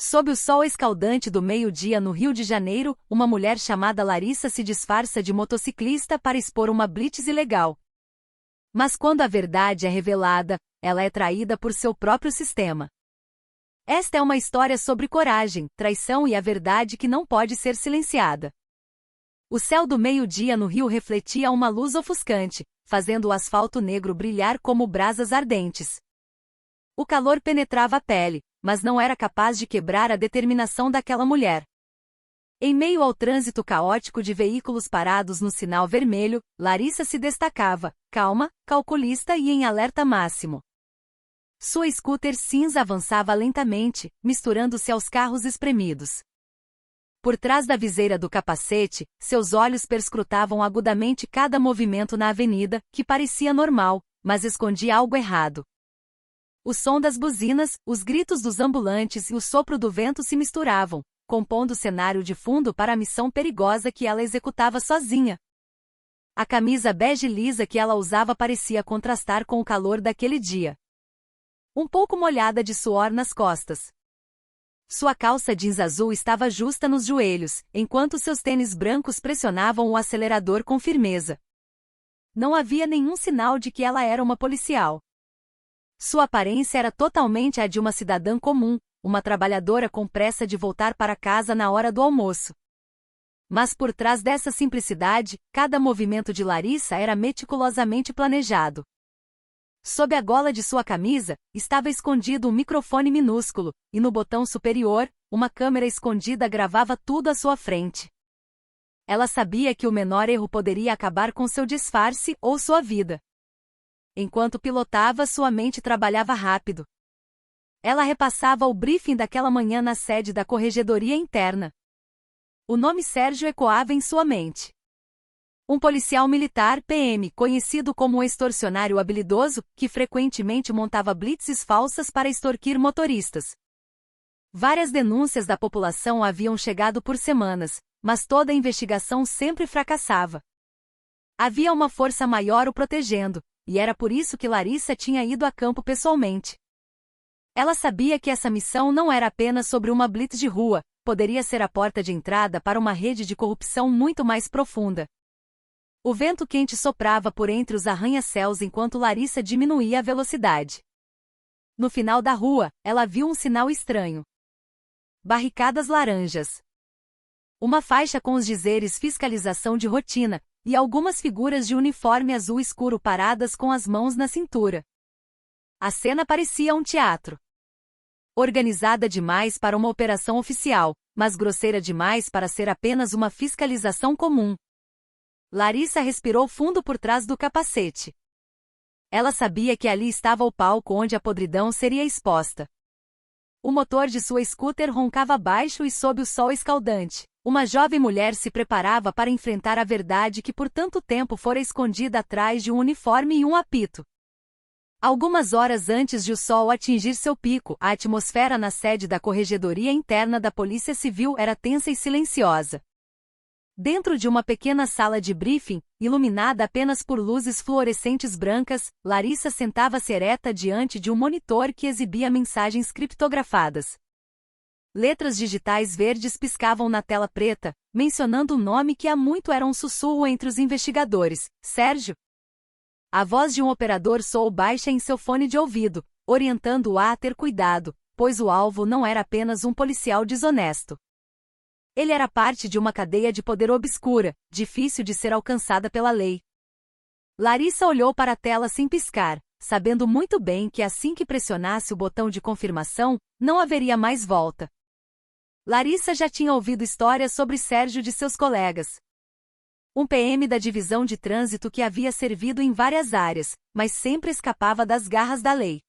Sob o sol escaldante do meio-dia no Rio de Janeiro, uma mulher chamada Larissa se disfarça de motociclista para expor uma blitz ilegal. Mas quando a verdade é revelada, ela é traída por seu próprio sistema. Esta é uma história sobre coragem, traição e a verdade que não pode ser silenciada. O céu do meio-dia no Rio refletia uma luz ofuscante, fazendo o asfalto negro brilhar como brasas ardentes. O calor penetrava a pele, mas não era capaz de quebrar a determinação daquela mulher. Em meio ao trânsito caótico de veículos parados no sinal vermelho, Larissa se destacava, calma, calculista e em alerta máximo. Sua scooter cinza avançava lentamente, misturando-se aos carros espremidos. Por trás da viseira do capacete, seus olhos perscrutavam agudamente cada movimento na avenida, que parecia normal, mas escondia algo errado. O som das buzinas, os gritos dos ambulantes e o sopro do vento se misturavam, compondo o cenário de fundo para a missão perigosa que ela executava sozinha. A camisa bege lisa que ela usava parecia contrastar com o calor daquele dia. Um pouco molhada de suor nas costas. Sua calça jeans azul estava justa nos joelhos, enquanto seus tênis brancos pressionavam o acelerador com firmeza. Não havia nenhum sinal de que ela era uma policial. Sua aparência era totalmente a de uma cidadã comum, uma trabalhadora com pressa de voltar para casa na hora do almoço. Mas por trás dessa simplicidade, cada movimento de Larissa era meticulosamente planejado. Sob a gola de sua camisa, estava escondido um microfone minúsculo, e no botão superior, uma câmera escondida gravava tudo à sua frente. Ela sabia que o menor erro poderia acabar com seu disfarce ou sua vida. Enquanto pilotava, sua mente trabalhava rápido. Ela repassava o briefing daquela manhã na sede da Corregedoria Interna. O nome Sérgio ecoava em sua mente. Um policial militar PM, conhecido como um extorsionário habilidoso, que frequentemente montava blitzes falsas para extorquir motoristas. Várias denúncias da população haviam chegado por semanas, mas toda a investigação sempre fracassava. Havia uma força maior o protegendo, e era por isso que Larissa tinha ido a campo pessoalmente. Ela sabia que essa missão não era apenas sobre uma blitz de rua, poderia ser a porta de entrada para uma rede de corrupção muito mais profunda. O vento quente soprava por entre os arranha-céus enquanto Larissa diminuía a velocidade. No final da rua, ela viu um sinal estranho. Barricadas laranjas. Uma faixa com os dizeres fiscalização de rotina, e algumas figuras de uniforme azul escuro paradas com as mãos na cintura. A cena parecia um teatro. Organizada demais para uma operação oficial, mas grosseira demais para ser apenas uma fiscalização comum. Larissa respirou fundo por trás do capacete. Ela sabia que ali estava o palco onde a podridão seria exposta. O motor de sua scooter roncava baixo e sob o sol escaldante. Uma jovem mulher se preparava para enfrentar a verdade que por tanto tempo fora escondida atrás de um uniforme e um apito. Algumas horas antes de o sol atingir seu pico, a atmosfera na sede da Corregedoria Interna da Polícia Civil era tensa e silenciosa. Dentro de uma pequena sala de briefing, iluminada apenas por luzes fluorescentes brancas, Larissa sentava-se ereta diante de um monitor que exibia mensagens criptografadas. Letras digitais verdes piscavam na tela preta, mencionando um nome que há muito era um sussurro entre os investigadores: Sérgio. A voz de um operador soou baixa em seu fone de ouvido, orientando-o a ter cuidado, pois o alvo não era apenas um policial desonesto. Ele era parte de uma cadeia de poder obscura, difícil de ser alcançada pela lei. Larissa olhou para a tela sem piscar, sabendo muito bem que assim que pressionasse o botão de confirmação, não haveria mais volta. Larissa já tinha ouvido histórias sobre Sérgio de seus colegas. Um PM da divisão de trânsito que havia servido em várias áreas, mas sempre escapava das garras da lei.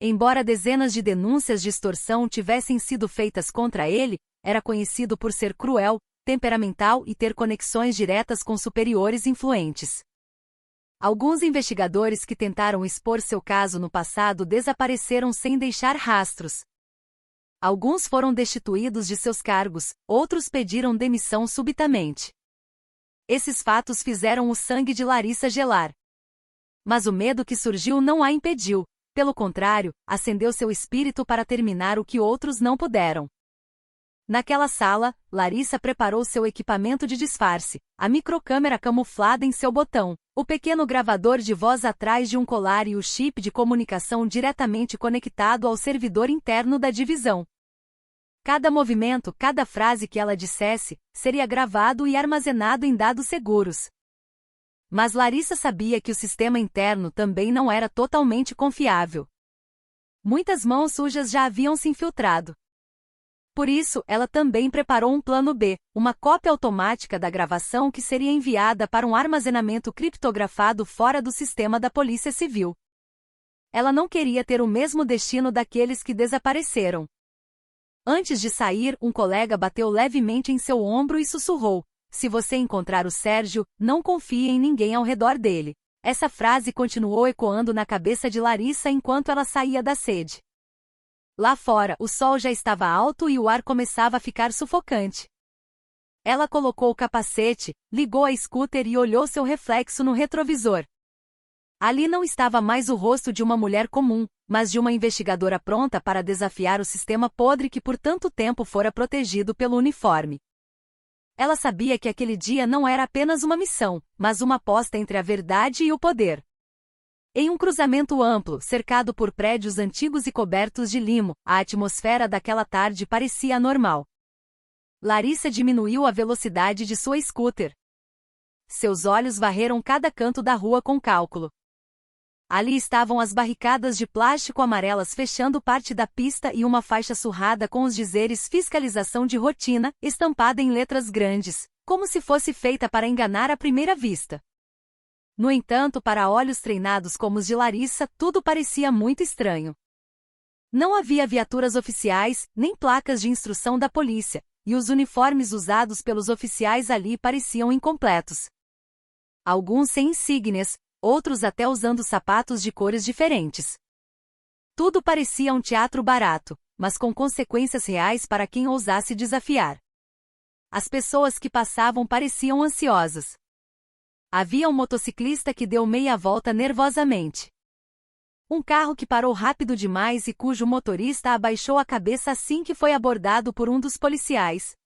Embora dezenas de denúncias de extorsão tivessem sido feitas contra ele, era conhecido por ser cruel, temperamental e ter conexões diretas com superiores influentes. Alguns investigadores que tentaram expor seu caso no passado desapareceram sem deixar rastros. Alguns foram destituídos de seus cargos, outros pediram demissão subitamente. Esses fatos fizeram o sangue de Larissa gelar. Mas o medo que surgiu não a impediu. Pelo contrário, acendeu seu espírito para terminar o que outros não puderam. Naquela sala, Larissa preparou seu equipamento de disfarce, a microcâmera camuflada em seu botão, o pequeno gravador de voz atrás de um colar e o chip de comunicação diretamente conectado ao servidor interno da divisão. Cada movimento, cada frase que ela dissesse, seria gravado e armazenado em dados seguros. Mas Larissa sabia que o sistema interno também não era totalmente confiável. Muitas mãos sujas já haviam se infiltrado. Por isso, ela também preparou um plano B, uma cópia automática da gravação que seria enviada para um armazenamento criptografado fora do sistema da Polícia Civil. Ela não queria ter o mesmo destino daqueles que desapareceram. Antes de sair, um colega bateu levemente em seu ombro e sussurrou: "Se você encontrar o Sérgio, não confie em ninguém ao redor dele." Essa frase continuou ecoando na cabeça de Larissa enquanto ela saía da sede. Lá fora, o sol já estava alto e o ar começava a ficar sufocante. Ela colocou o capacete, ligou a scooter e olhou seu reflexo no retrovisor. Ali não estava mais o rosto de uma mulher comum, mas de uma investigadora pronta para desafiar o sistema podre que por tanto tempo fora protegido pelo uniforme. Ela sabia que aquele dia não era apenas uma missão, mas uma aposta entre a verdade e o poder. Em um cruzamento amplo, cercado por prédios antigos e cobertos de limo, a atmosfera daquela tarde parecia anormal. Larissa diminuiu a velocidade de sua scooter. Seus olhos varreram cada canto da rua com cálculo. Ali estavam as barricadas de plástico amarelas fechando parte da pista e uma faixa surrada com os dizeres "Fiscalização de rotina", estampada em letras grandes, como se fosse feita para enganar à primeira vista. No entanto, para olhos treinados como os de Larissa, tudo parecia muito estranho. Não havia viaturas oficiais, nem placas de instrução da polícia, e os uniformes usados pelos oficiais ali pareciam incompletos. Alguns sem insígnias, outros até usando sapatos de cores diferentes. Tudo parecia um teatro barato, mas com consequências reais para quem ousasse desafiar. As pessoas que passavam pareciam ansiosas. Havia um motociclista que deu meia volta nervosamente. Um carro que parou rápido demais e cujo motorista abaixou a cabeça assim que foi abordado por um dos policiais.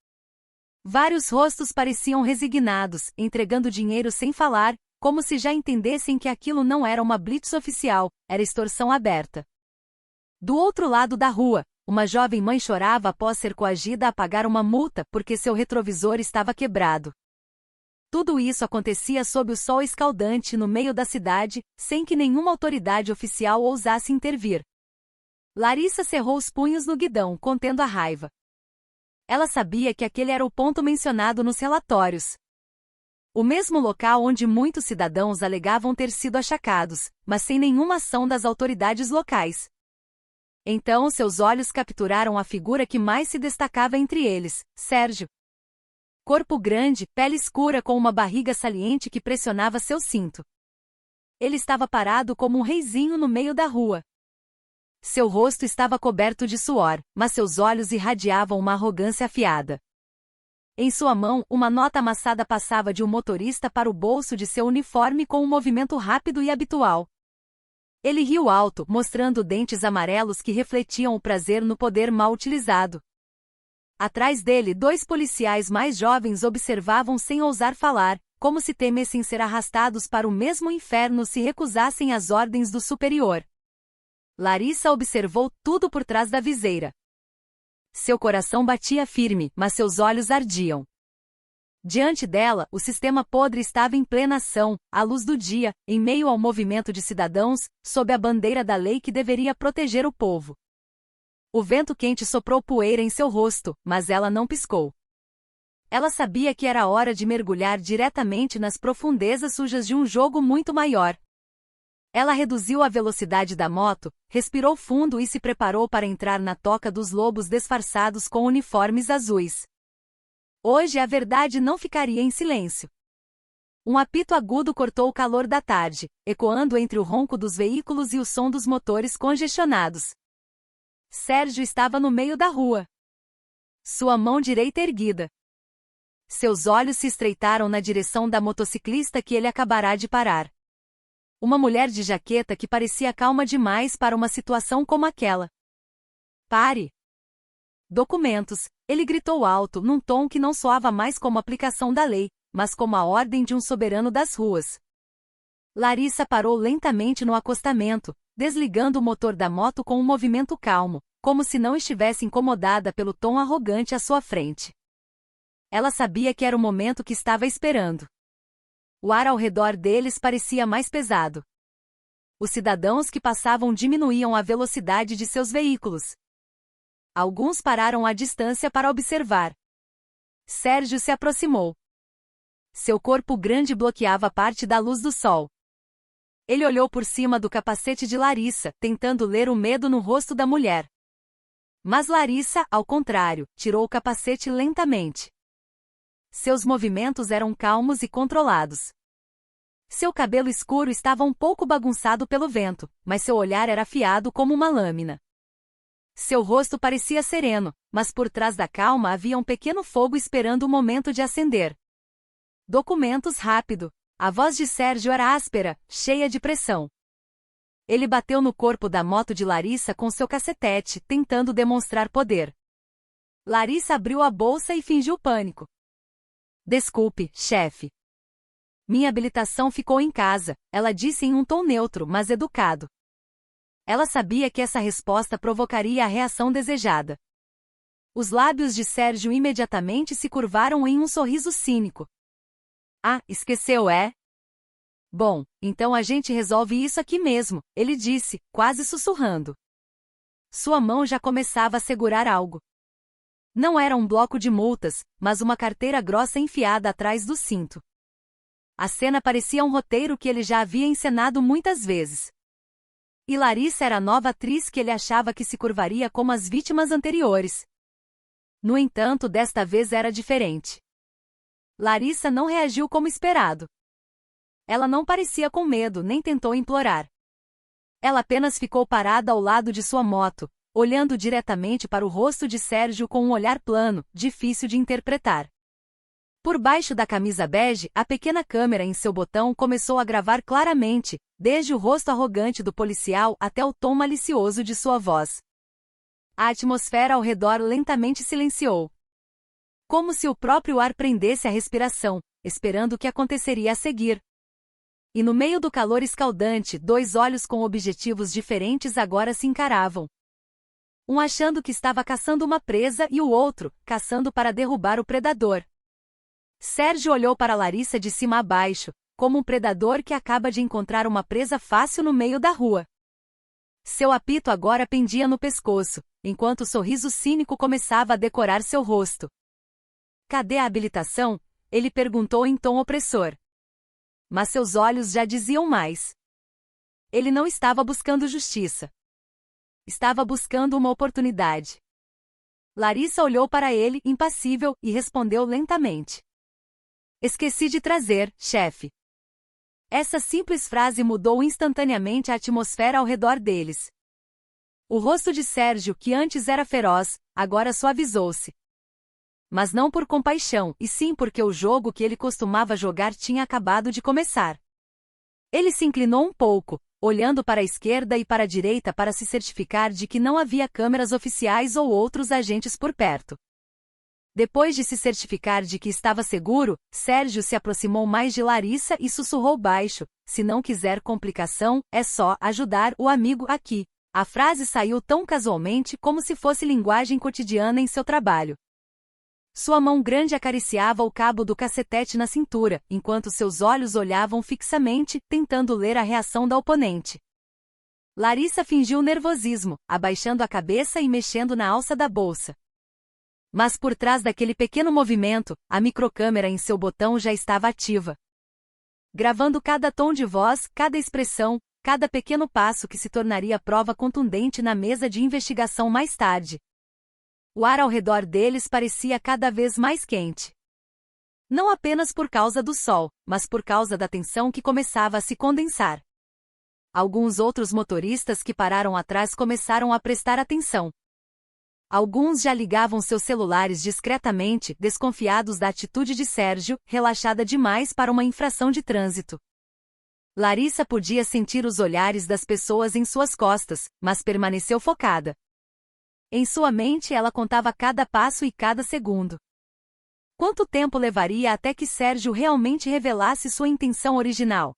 Vários rostos pareciam resignados, entregando dinheiro sem falar, como se já entendessem que aquilo não era uma blitz oficial, era extorsão aberta. Do outro lado da rua, uma jovem mãe chorava após ser coagida a pagar uma multa porque seu retrovisor estava quebrado. Tudo isso acontecia sob o sol escaldante no meio da cidade, sem que nenhuma autoridade oficial ousasse intervir. Larissa cerrou os punhos no guidão, contendo a raiva. Ela sabia que aquele era o ponto mencionado nos relatórios. O mesmo local onde muitos cidadãos alegavam ter sido achacados, mas sem nenhuma ação das autoridades locais. Então seus olhos capturaram a figura que mais se destacava entre eles, Sérgio. Corpo grande, pele escura com uma barriga saliente que pressionava seu cinto. Ele estava parado como um reizinho no meio da rua. Seu rosto estava coberto de suor, mas seus olhos irradiavam uma arrogância afiada. Em sua mão, uma nota amassada passava de um motorista para o bolso de seu uniforme com um movimento rápido e habitual. Ele riu alto, mostrando dentes amarelos que refletiam o prazer no poder mal utilizado. Atrás dele, dois policiais mais jovens observavam sem ousar falar, como se temessem ser arrastados para o mesmo inferno se recusassem às ordens do superior. Larissa observou tudo por trás da viseira. Seu coração batia firme, mas seus olhos ardiam. Diante dela, o sistema podre estava em plena ação, à luz do dia, em meio ao movimento de cidadãos, sob a bandeira da lei que deveria proteger o povo. O vento quente soprou poeira em seu rosto, mas ela não piscou. Ela sabia que era hora de mergulhar diretamente nas profundezas sujas de um jogo muito maior. Ela reduziu a velocidade da moto, respirou fundo e se preparou para entrar na toca dos lobos disfarçados com uniformes azuis. Hoje a verdade não ficaria em silêncio. Um apito agudo cortou o calor da tarde, ecoando entre o ronco dos veículos e o som dos motores congestionados. Sérgio estava no meio da rua. Sua mão direita erguida. Seus olhos se estreitaram na direção da motociclista que ele acabará de parar. Uma mulher de jaqueta que parecia calma demais para uma situação como aquela. Pare! Documentos, ele gritou alto num tom que não soava mais como aplicação da lei, mas como a ordem de um soberano das ruas. Larissa parou lentamente no acostamento, desligando o motor da moto com um movimento calmo, como se não estivesse incomodada pelo tom arrogante à sua frente. Ela sabia que era o momento que estava esperando. O ar ao redor deles parecia mais pesado. Os cidadãos que passavam diminuíam a velocidade de seus veículos. Alguns pararam à distância para observar. Sérgio se aproximou. Seu corpo grande bloqueava parte da luz do sol. Ele olhou por cima do capacete de Larissa, tentando ler o medo no rosto da mulher. Mas Larissa, ao contrário, tirou o capacete lentamente. Seus movimentos eram calmos e controlados. Seu cabelo escuro estava um pouco bagunçado pelo vento, mas seu olhar era afiado como uma lâmina. Seu rosto parecia sereno, mas por trás da calma havia um pequeno fogo esperando o momento de acender. Documentos rápido. A voz de Sérgio era áspera, cheia de pressão. Ele bateu no corpo da moto de Larissa com seu cacetete, tentando demonstrar poder. Larissa abriu a bolsa e fingiu pânico. Desculpe, chefe. Minha habilitação ficou em casa, ela disse em um tom neutro, mas educado. Ela sabia que essa resposta provocaria a reação desejada. Os lábios de Sérgio imediatamente se curvaram em um sorriso cínico. Ah, esqueceu, é? Bom, então a gente resolve isso aqui mesmo, ele disse, quase sussurrando. Sua mão já começava a segurar algo. Não era um bloco de multas, mas uma carteira grossa enfiada atrás do cinto. A cena parecia um roteiro que ele já havia encenado muitas vezes. E Larissa era a nova atriz que ele achava que se curvaria como as vítimas anteriores. No entanto, desta vez era diferente. Larissa não reagiu como esperado. Ela não parecia com medo nem tentou implorar. Ela apenas ficou parada ao lado de sua moto, olhando diretamente para o rosto de Sérgio com um olhar plano, difícil de interpretar. Por baixo da camisa bege, a pequena câmera em seu botão começou a gravar claramente, desde o rosto arrogante do policial até o tom malicioso de sua voz. A atmosfera ao redor lentamente silenciou. Como se o próprio ar prendesse a respiração, esperando o que aconteceria a seguir. E no meio do calor escaldante, dois olhos com objetivos diferentes agora se encaravam. Um achando que estava caçando uma presa e o outro, caçando para derrubar o predador. Sérgio olhou para Larissa de cima a baixo, como um predador que acaba de encontrar uma presa fácil no meio da rua. Seu apito agora pendia no pescoço, enquanto o sorriso cínico começava a decorar seu rosto. Cadê a habilitação? Ele perguntou em tom opressor. Mas seus olhos já diziam mais. Ele não estava buscando justiça. Estava buscando uma oportunidade. Larissa olhou para ele, impassível, e respondeu lentamente. Esqueci de trazer, chefe. Essa simples frase mudou instantaneamente a atmosfera ao redor deles. O rosto de Sérgio, que antes era feroz, agora suavizou-se. Mas não por compaixão, e sim porque o jogo que ele costumava jogar tinha acabado de começar. Ele se inclinou um pouco, olhando para a esquerda e para a direita para se certificar de que não havia câmeras oficiais ou outros agentes por perto. Depois de se certificar de que estava seguro, Sérgio se aproximou mais de Larissa e sussurrou baixo, se não quiser complicação, é só ajudar o amigo aqui. A frase saiu tão casualmente como se fosse linguagem cotidiana em seu trabalho. Sua mão grande acariciava o cabo do cacetete na cintura, enquanto seus olhos olhavam fixamente, tentando ler a reação da oponente. Larissa fingiu nervosismo, abaixando a cabeça e mexendo na alça da bolsa. Mas por trás daquele pequeno movimento, a microcâmera em seu botão já estava ativa. Gravando cada tom de voz, cada expressão, cada pequeno passo que se tornaria prova contundente na mesa de investigação mais tarde. O ar ao redor deles parecia cada vez mais quente. Não apenas por causa do sol, mas por causa da tensão que começava a se condensar. Alguns outros motoristas que pararam atrás começaram a prestar atenção. Alguns já ligavam seus celulares discretamente, desconfiados da atitude de Sérgio, relaxada demais para uma infração de trânsito. Larissa podia sentir os olhares das pessoas em suas costas, mas permaneceu focada. Em sua mente ela contava cada passo e cada segundo. Quanto tempo levaria até que Sérgio realmente revelasse sua intenção original?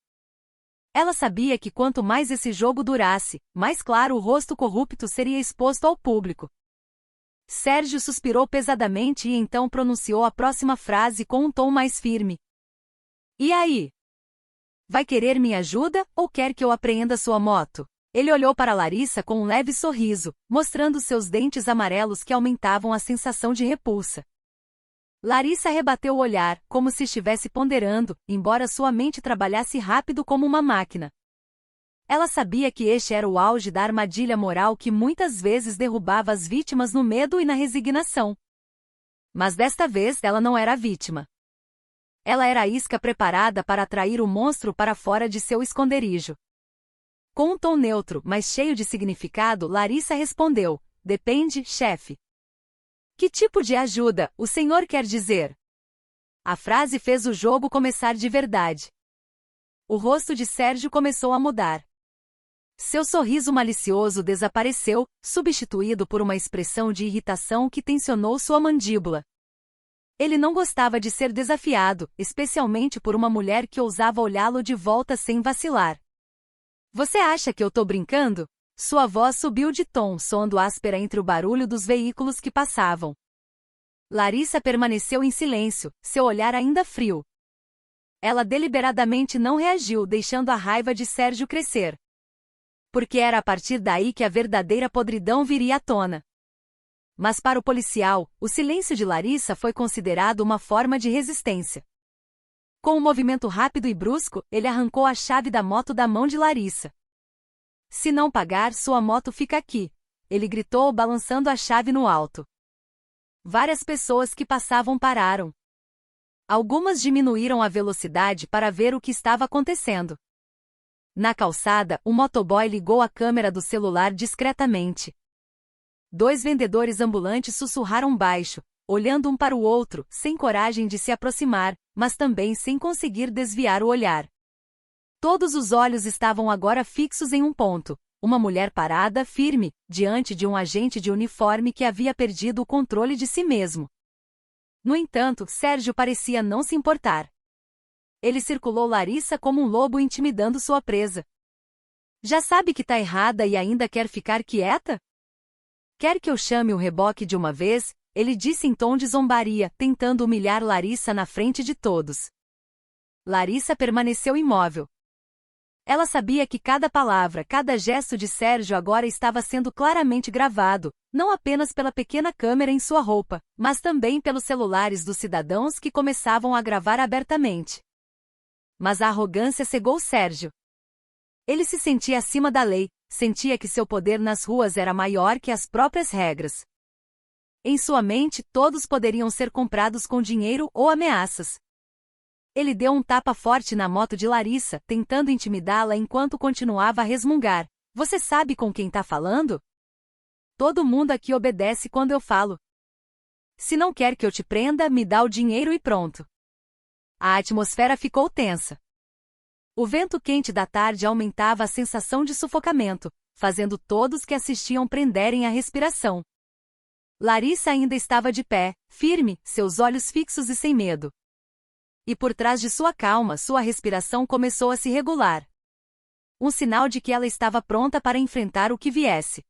Ela sabia que quanto mais esse jogo durasse, mais claro o rosto corrupto seria exposto ao público. Sérgio suspirou pesadamente e então pronunciou a próxima frase com um tom mais firme. E aí? Vai querer minha ajuda ou quer que eu apreenda sua moto? Ele olhou para Larissa com um leve sorriso, mostrando seus dentes amarelos que aumentavam a sensação de repulsa. Larissa rebateu o olhar, como se estivesse ponderando, embora sua mente trabalhasse rápido como uma máquina. Ela sabia que este era o auge da armadilha moral que muitas vezes derrubava as vítimas no medo e na resignação. Mas desta vez ela não era a vítima. Ela era a isca preparada para atrair o monstro para fora de seu esconderijo. Com um tom neutro, mas cheio de significado, Larissa respondeu: depende, chefe. Que tipo de ajuda o senhor quer dizer? A frase fez o jogo começar de verdade. O rosto de Sérgio começou a mudar. Seu sorriso malicioso desapareceu, substituído por uma expressão de irritação que tensionou sua mandíbula. Ele não gostava de ser desafiado, especialmente por uma mulher que ousava olhá-lo de volta sem vacilar. Você acha que eu tô brincando? Sua voz subiu de tom, soando áspera entre o barulho dos veículos que passavam. Larissa permaneceu em silêncio, seu olhar ainda frio. Ela deliberadamente não reagiu, deixando a raiva de Sérgio crescer. Porque era a partir daí que a verdadeira podridão viria à tona. Mas para o policial, o silêncio de Larissa foi considerado uma forma de resistência. Com um movimento rápido e brusco, ele arrancou a chave da moto da mão de Larissa. Se não pagar, sua moto fica aqui, ele gritou, balançando a chave no alto. Várias pessoas que passavam pararam. Algumas diminuíram a velocidade para ver o que estava acontecendo. Na calçada, um motoboy ligou a câmera do celular discretamente. 2 vendedores ambulantes sussurraram baixo, olhando um para o outro, sem coragem de se aproximar, mas também sem conseguir desviar o olhar. Todos os olhos estavam agora fixos em um ponto: uma mulher parada, firme, diante de um agente de uniforme que havia perdido o controle de si mesmo. No entanto, Sérgio parecia não se importar. Ele circulou Larissa como um lobo intimidando sua presa. Já sabe que tá errada e ainda quer ficar quieta? Quer que eu chame o reboque de uma vez? Ele disse em tom de zombaria, tentando humilhar Larissa na frente de todos. Larissa permaneceu imóvel. Ela sabia que cada palavra, cada gesto de Sérgio agora estava sendo claramente gravado, não apenas pela pequena câmera em sua roupa, mas também pelos celulares dos cidadãos que começavam a gravar abertamente. Mas a arrogância cegou Sérgio. Ele se sentia acima da lei, sentia que seu poder nas ruas era maior que as próprias regras. Em sua mente, todos poderiam ser comprados com dinheiro ou ameaças. Ele deu um tapa forte na moto de Larissa, tentando intimidá-la enquanto continuava a resmungar. Você sabe com quem tá falando? Todo mundo aqui obedece quando eu falo. Se não quer que eu te prenda, me dá o dinheiro e pronto. A atmosfera ficou tensa. O vento quente da tarde aumentava a sensação de sufocamento, fazendo todos que assistiam prenderem a respiração. Larissa ainda estava de pé, firme, seus olhos fixos e sem medo. E por trás de sua calma, sua respiração começou a se regular. Um sinal de que ela estava pronta para enfrentar o que viesse.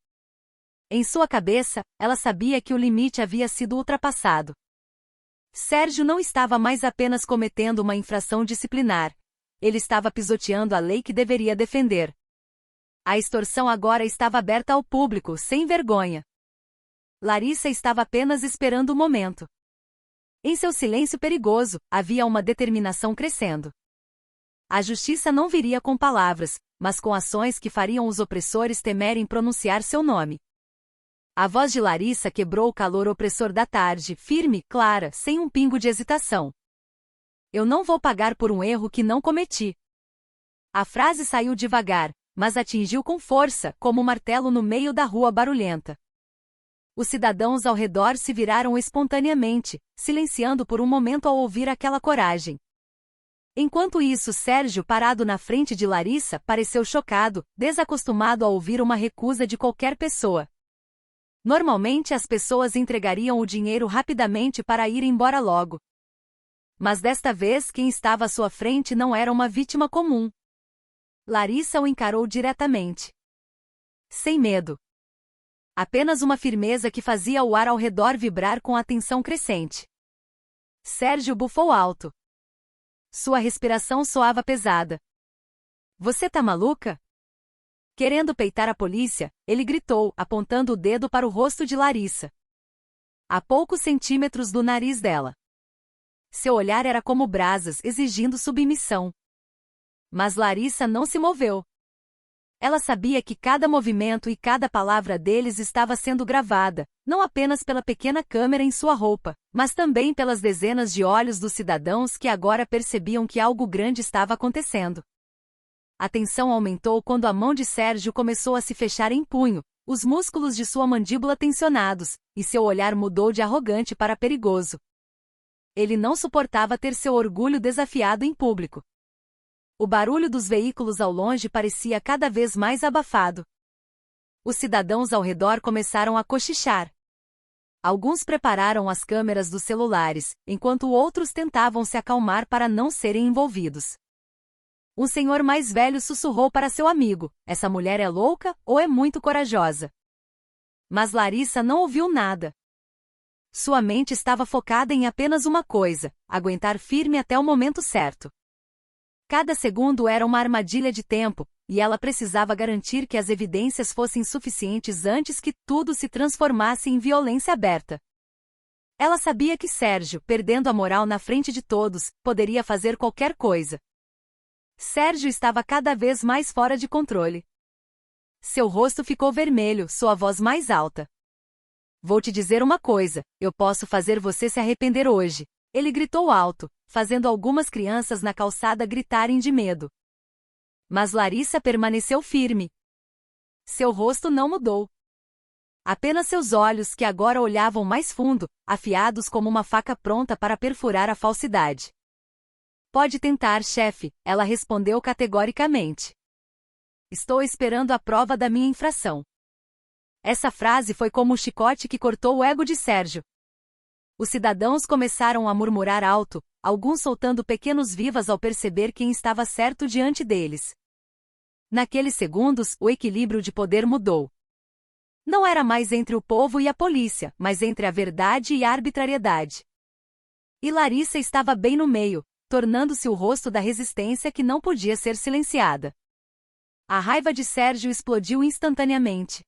Em sua cabeça, ela sabia que o limite havia sido ultrapassado. Sérgio não estava mais apenas cometendo uma infração disciplinar. Ele estava pisoteando a lei que deveria defender. A extorsão agora estava aberta ao público, sem vergonha. Larissa estava apenas esperando o momento. Em seu silêncio perigoso, havia uma determinação crescendo. A justiça não viria com palavras, mas com ações que fariam os opressores temerem pronunciar seu nome. A voz de Larissa quebrou o calor opressor da tarde, firme, clara, sem um pingo de hesitação. Eu não vou pagar por um erro que não cometi. A frase saiu devagar, mas atingiu com força, como um martelo no meio da rua barulhenta. Os cidadãos ao redor se viraram espontaneamente, silenciando por um momento ao ouvir aquela coragem. Enquanto isso, Sérgio, parado na frente de Larissa, pareceu chocado, desacostumado a ouvir uma recusa de qualquer pessoa. Normalmente as pessoas entregariam o dinheiro rapidamente para ir embora logo. Mas desta vez quem estava à sua frente não era uma vítima comum. Larissa o encarou diretamente. Sem medo. Apenas uma firmeza que fazia o ar ao redor vibrar com a tensão crescente. Sérgio bufou alto. Sua respiração soava pesada. Você tá maluca? Querendo peitar a polícia, ele gritou, apontando o dedo para o rosto de Larissa. A poucos centímetros do nariz dela. Seu olhar era como brasas, exigindo submissão. Mas Larissa não se moveu. Ela sabia que cada movimento e cada palavra deles estava sendo gravada, não apenas pela pequena câmera em sua roupa, mas também pelas dezenas de olhos dos cidadãos que agora percebiam que algo grande estava acontecendo. A tensão aumentou quando a mão de Sérgio começou a se fechar em punho, os músculos de sua mandíbula tensionados, e seu olhar mudou de arrogante para perigoso. Ele não suportava ter seu orgulho desafiado em público. O barulho dos veículos ao longe parecia cada vez mais abafado. Os cidadãos ao redor começaram a cochichar. Alguns prepararam as câmeras dos celulares, enquanto outros tentavam se acalmar para não serem envolvidos. Um senhor mais velho sussurrou para seu amigo: essa mulher é louca ou é muito corajosa? Mas Larissa não ouviu nada. Sua mente estava focada em apenas uma coisa: aguentar firme até o momento certo. Cada segundo era uma armadilha de tempo, e ela precisava garantir que as evidências fossem suficientes antes que tudo se transformasse em violência aberta. Ela sabia que Sérgio, perdendo a moral na frente de todos, poderia fazer qualquer coisa. Sérgio estava cada vez mais fora de controle. Seu rosto ficou vermelho, sua voz mais alta. Vou te dizer uma coisa, eu posso fazer você se arrepender hoje. Ele gritou alto, fazendo algumas crianças na calçada gritarem de medo. Mas Larissa permaneceu firme. Seu rosto não mudou. Apenas seus olhos, que agora olhavam mais fundo, afiados como uma faca pronta para perfurar a falsidade. Pode tentar, chefe, ela respondeu categoricamente. Estou esperando a prova da minha infração. Essa frase foi como um chicote que cortou o ego de Sérgio. Os cidadãos começaram a murmurar alto, alguns soltando pequenos vivas ao perceber quem estava certo diante deles. Naqueles segundos, o equilíbrio de poder mudou. Não era mais entre o povo e a polícia, mas entre a verdade e a arbitrariedade. E Larissa estava bem no meio, tornando-se o rosto da resistência que não podia ser silenciada. A raiva de Sérgio explodiu instantaneamente.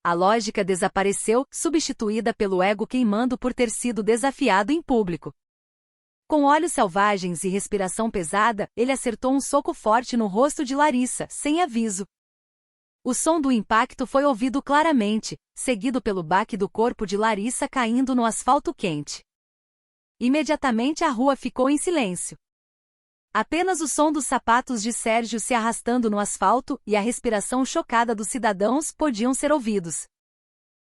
A lógica desapareceu, substituída pelo ego queimando por ter sido desafiado em público. Com olhos selvagens e respiração pesada, ele acertou um soco forte no rosto de Larissa, sem aviso. O som do impacto foi ouvido claramente, seguido pelo baque do corpo de Larissa caindo no asfalto quente. Imediatamente a rua ficou em silêncio. Apenas o som dos sapatos de Sérgio se arrastando no asfalto e a respiração chocada dos cidadãos podiam ser ouvidos.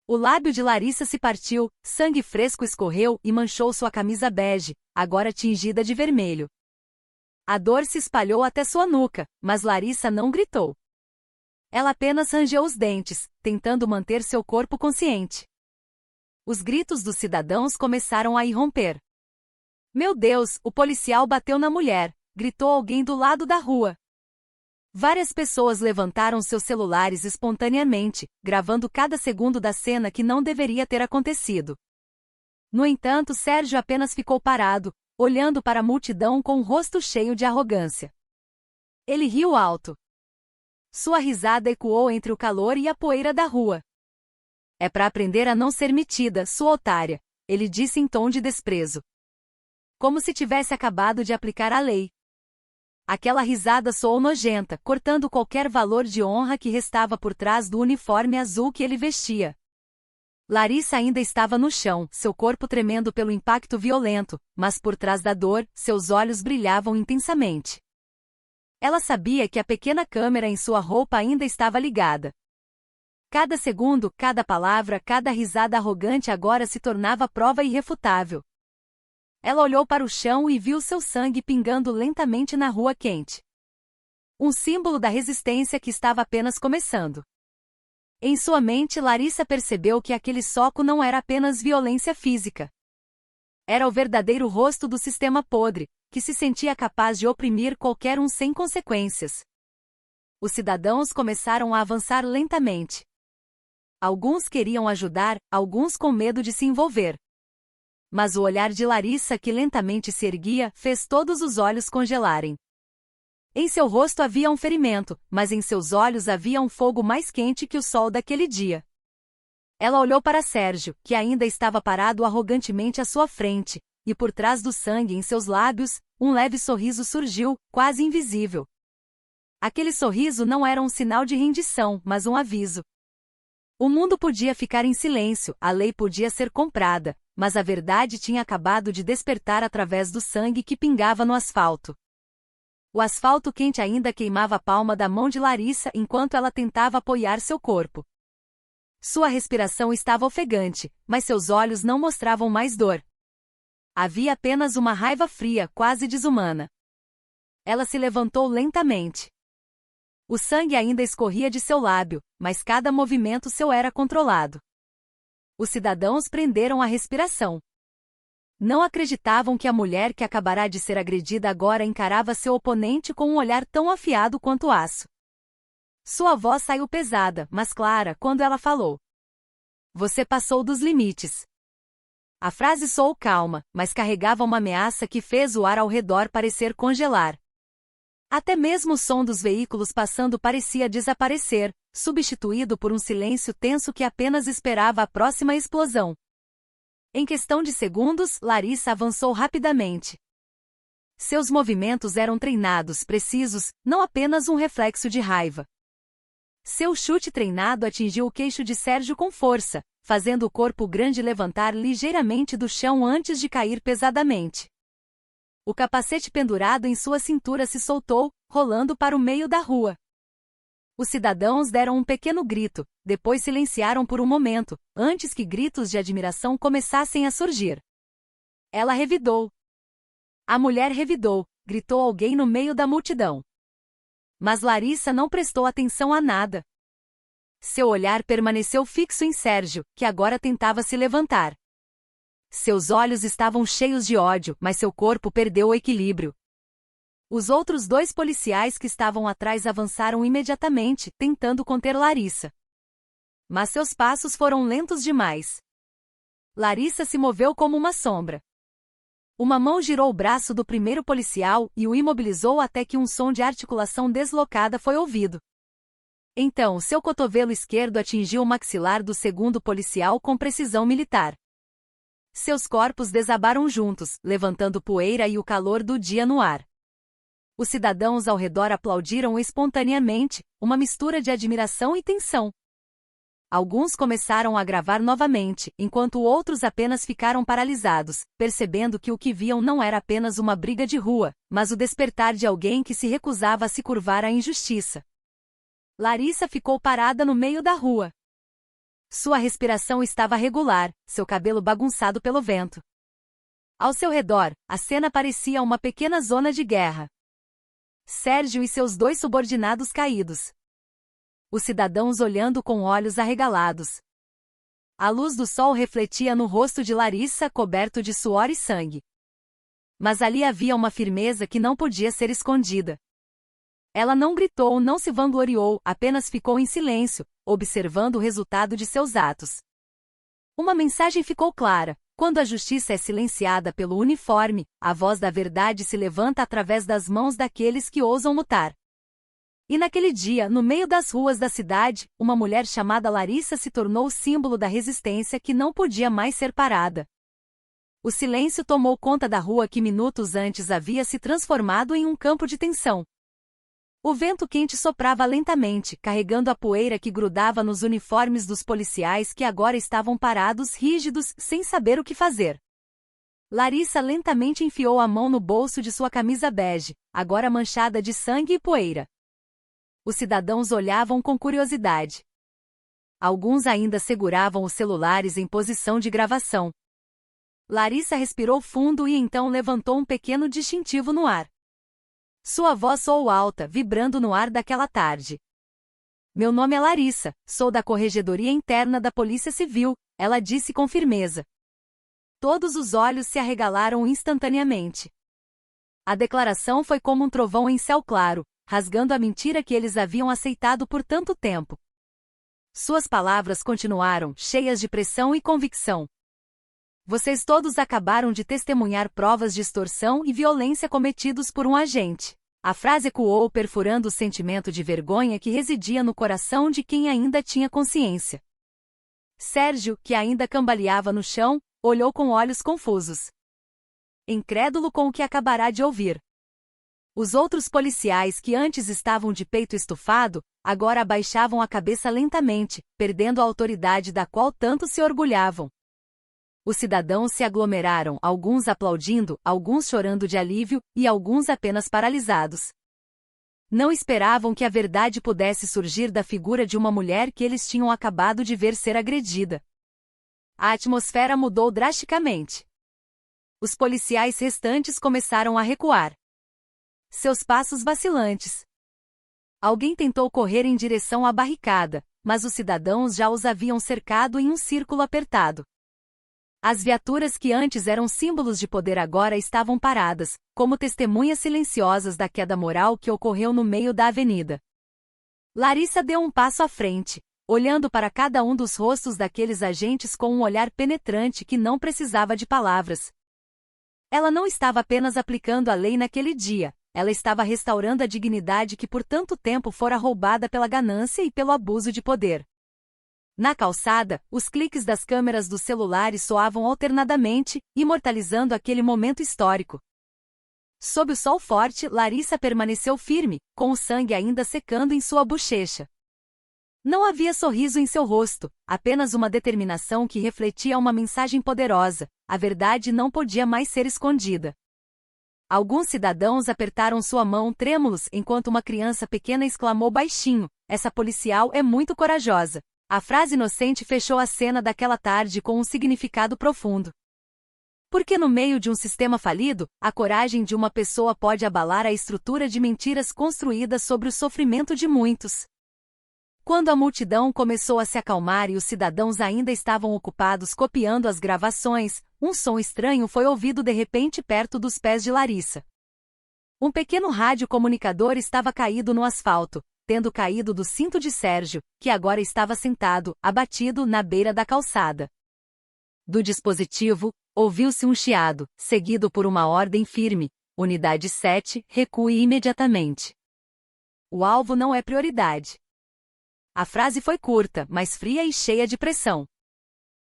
O lábio de Larissa se partiu, sangue fresco escorreu e manchou sua camisa bege, agora tingida de vermelho. A dor se espalhou até sua nuca, mas Larissa não gritou. Ela apenas rangeu os dentes, tentando manter seu corpo consciente. Os gritos dos cidadãos começaram a irromper. Meu Deus, o policial bateu na mulher! Gritou alguém do lado da rua. Várias pessoas levantaram seus celulares espontaneamente, gravando cada segundo da cena que não deveria ter acontecido. No entanto, Sérgio apenas ficou parado, olhando para a multidão com o rosto cheio de arrogância. Ele riu alto. Sua risada ecoou entre o calor e a poeira da rua. É para aprender a não ser metida, sua otária, ele disse em tom de desprezo. Como se tivesse acabado de aplicar a lei. Aquela risada soou nojenta, cortando qualquer valor de honra que restava por trás do uniforme azul que ele vestia. Larissa ainda estava no chão, seu corpo tremendo pelo impacto violento, mas por trás da dor, seus olhos brilhavam intensamente. Ela sabia que a pequena câmera em sua roupa ainda estava ligada. Cada segundo, cada palavra, cada risada arrogante agora se tornava prova irrefutável. Ela olhou para o chão e viu seu sangue pingando lentamente na rua quente. Um símbolo da resistência que estava apenas começando. Em sua mente, Larissa percebeu que aquele soco não era apenas violência física. Era o verdadeiro rosto do sistema podre, que se sentia capaz de oprimir qualquer um sem consequências. Os cidadãos começaram a avançar lentamente. Alguns queriam ajudar, alguns com medo de se envolver. Mas o olhar de Larissa, que lentamente se erguia, fez todos os olhos congelarem. Em seu rosto havia um ferimento, mas em seus olhos havia um fogo mais quente que o sol daquele dia. Ela olhou para Sérgio, que ainda estava parado arrogantemente à sua frente, e por trás do sangue em seus lábios, um leve sorriso surgiu, quase invisível. Aquele sorriso não era um sinal de rendição, mas um aviso. O mundo podia ficar em silêncio, a lei podia ser comprada, mas a verdade tinha acabado de despertar através do sangue que pingava no asfalto. O asfalto quente ainda queimava a palma da mão de Larissa enquanto ela tentava apoiar seu corpo. Sua respiração estava ofegante, mas seus olhos não mostravam mais dor. Havia apenas uma raiva fria, quase desumana. Ela se levantou lentamente. O sangue ainda escorria de seu lábio, mas cada movimento seu era controlado. Os cidadãos prenderam a respiração. Não acreditavam que a mulher que acabará de ser agredida agora encarava seu oponente com um olhar tão afiado quanto aço. Sua voz saiu pesada, mas clara, quando ela falou. Você passou dos limites. A frase soou calma, mas carregava uma ameaça que fez o ar ao redor parecer congelar. Até mesmo o som dos veículos passando parecia desaparecer, substituído por um silêncio tenso que apenas esperava a próxima explosão. Em questão de segundos, Larissa avançou rapidamente. Seus movimentos eram treinados, precisos, não apenas um reflexo de raiva. Seu chute treinado atingiu o queixo de Sérgio com força, fazendo o corpo grande levantar ligeiramente do chão antes de cair pesadamente. O capacete pendurado em sua cintura se soltou, rolando para o meio da rua. Os cidadãos deram um pequeno grito, depois silenciaram por um momento, antes que gritos de admiração começassem a surgir. Ela revidou. A mulher revidou, gritou alguém no meio da multidão. Mas Larissa não prestou atenção a nada. Seu olhar permaneceu fixo em Sérgio, que agora tentava se levantar. Seus olhos estavam cheios de ódio, mas seu corpo perdeu o equilíbrio. Os outros dois policiais que estavam atrás avançaram imediatamente, tentando conter Larissa. Mas seus passos foram lentos demais. Larissa se moveu como uma sombra. Uma mão girou o braço do primeiro policial e o imobilizou até que um som de articulação deslocada foi ouvido. Então, seu cotovelo esquerdo atingiu o maxilar do segundo policial com precisão militar. Seus corpos desabaram juntos, levantando poeira e o calor do dia no ar. Os cidadãos ao redor aplaudiram espontaneamente, uma mistura de admiração e tensão. Alguns começaram a gravar novamente, enquanto outros apenas ficaram paralisados, percebendo que o que viam não era apenas uma briga de rua, mas o despertar de alguém que se recusava a se curvar à injustiça. Larissa ficou parada no meio da rua. Sua respiração estava regular, seu cabelo bagunçado pelo vento. Ao seu redor, a cena parecia uma pequena zona de guerra. Sérgio e seus dois subordinados caídos. Os cidadãos olhando com olhos arregalados. A luz do sol refletia no rosto de Larissa, coberto de suor e sangue. Mas ali havia uma firmeza que não podia ser escondida. Ela não gritou, não se vangloriou, apenas ficou em silêncio, observando o resultado de seus atos. Uma mensagem ficou clara: quando a justiça é silenciada pelo uniforme, a voz da verdade se levanta através das mãos daqueles que ousam lutar. E naquele dia, no meio das ruas da cidade, uma mulher chamada Larissa se tornou o símbolo da resistência que não podia mais ser parada. O silêncio tomou conta da rua que minutos antes havia se transformado em um campo de tensão. O vento quente soprava lentamente, carregando a poeira que grudava nos uniformes dos policiais que agora estavam parados rígidos, sem saber o que fazer. Larissa lentamente enfiou a mão no bolso de sua camisa bege, agora manchada de sangue e poeira. Os cidadãos olhavam com curiosidade. Alguns ainda seguravam os celulares em posição de gravação. Larissa respirou fundo e então levantou um pequeno distintivo no ar. Sua voz soou alta, vibrando no ar daquela tarde. Meu nome é Larissa, sou da Corregedoria Interna da Polícia Civil, ela disse com firmeza. Todos os olhos se arregalaram instantaneamente. A declaração foi como um trovão em céu claro, rasgando a mentira que eles haviam aceitado por tanto tempo. Suas palavras continuaram, cheias de pressão e convicção. Vocês todos acabaram de testemunhar provas de extorsão e violência cometidos por um agente. A frase ecoou perfurando o sentimento de vergonha que residia no coração de quem ainda tinha consciência. Sérgio, que ainda cambaleava no chão, olhou com olhos confusos. Incrédulo com o que acabará de ouvir. Os outros policiais que antes estavam de peito estufado, agora abaixavam a cabeça lentamente, perdendo a autoridade da qual tanto se orgulhavam. Os cidadãos se aglomeraram, alguns aplaudindo, alguns chorando de alívio, e alguns apenas paralisados. Não esperavam que a verdade pudesse surgir da figura de uma mulher que eles tinham acabado de ver ser agredida. A atmosfera mudou drasticamente. Os policiais restantes começaram a recuar. Seus passos vacilantes. Alguém tentou correr em direção à barricada, mas os cidadãos já os haviam cercado em um círculo apertado. As viaturas que antes eram símbolos de poder agora estavam paradas, como testemunhas silenciosas da queda moral que ocorreu no meio da avenida. Larissa deu um passo à frente, olhando para cada um dos rostos daqueles agentes com um olhar penetrante que não precisava de palavras. Ela não estava apenas aplicando a lei naquele dia, ela estava restaurando a dignidade que por tanto tempo fora roubada pela ganância e pelo abuso de poder. Na calçada, os cliques das câmeras dos celulares soavam alternadamente, imortalizando aquele momento histórico. Sob o sol forte, Larissa permaneceu firme, com o sangue ainda secando em sua bochecha. Não havia sorriso em seu rosto, apenas uma determinação que refletia uma mensagem poderosa: a verdade não podia mais ser escondida. Alguns cidadãos apertaram sua mão trêmulos enquanto uma criança pequena exclamou baixinho: essa policial é muito corajosa. A frase inocente fechou a cena daquela tarde com um significado profundo. Porque no meio de um sistema falido, a coragem de uma pessoa pode abalar a estrutura de mentiras construídas sobre o sofrimento de muitos. Quando a multidão começou a se acalmar e os cidadãos ainda estavam ocupados copiando as gravações, um som estranho foi ouvido de repente perto dos pés de Larissa. Um pequeno radiocomunicador estava caído no asfalto, tendo caído do cinto de Sérgio, que agora estava sentado, abatido, na beira da calçada. Do dispositivo, ouviu-se um chiado, seguido por uma ordem firme: Unidade 7, recue imediatamente. O alvo não é prioridade. A frase foi curta, mas fria e cheia de pressão.